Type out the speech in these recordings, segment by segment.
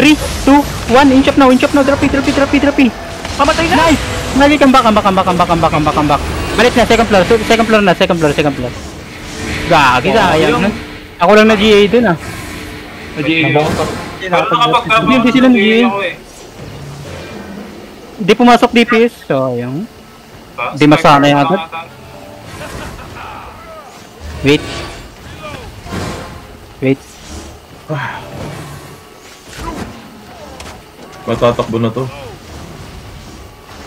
3, 2, 1. Inch up now. Drop it. Pamatay na! Nice! Nice, come back. Balik na, second floor. Gagi, sayang nun. Ako lang na-GA dun ah. Na-GA lang. Hindi sila nag-GA. Hindi pumasok DPS, so ayun. Hindi masanay agad. Wait. Matatakbo na to.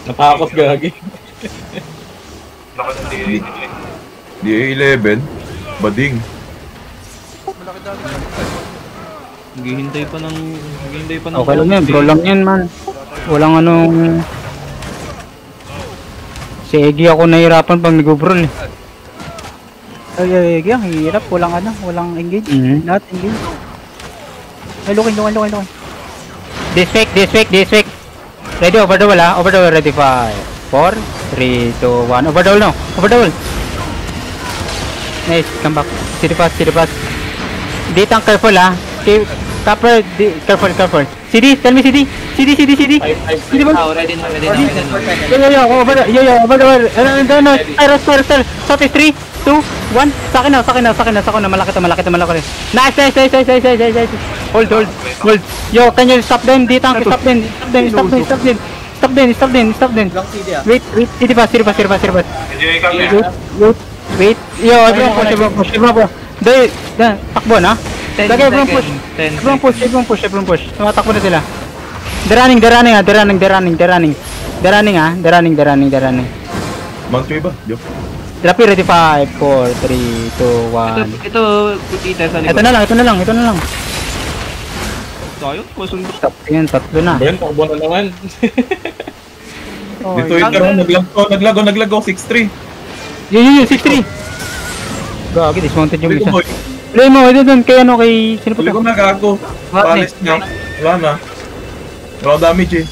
Natakot gagi. DA11. Bading. Naghihintay pa ng... Okay lang yan, bro lang yan man. Walang anong... Si Eggy ako nahirapan pag nag-brawl eh. Ay, ang hirap. Walang engage. Not engage. Ay, lukin. This week. Ready, overdouble ah. Overdouble, ready 5, 4, 3, 2, 1. Overdouble. Nice, come back. City pass. Dito ang careful ah. Careful. CD, tell me CD. CD ba? Ready na. Yo, overdouble. Sir. Shot is 3, 2, 1. Sa akin na. Malaki. Nice. Hold. Yo, can you stop them? Stop them. Wait. City pass. Wait. Yo, everyone push. Takbo na. Lagay, everyone push. Tumatakbo na sila. They're running. Manchoy ba? Yo. Drop it, ready 5, 4, 3, 2, 1. Ito, Peter sa likod. Ito na lang. Tayo, masundo. Tatlo na. Ben, takbo na naman. Dito ito, naglago, 6-3. Yun, 6-3. Gagi, dismounted yung isa. Play mo, ito dun, kay sino pa Huli to? ko na gago. Palis na. Wala na. Wala damage eh.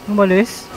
Umalis.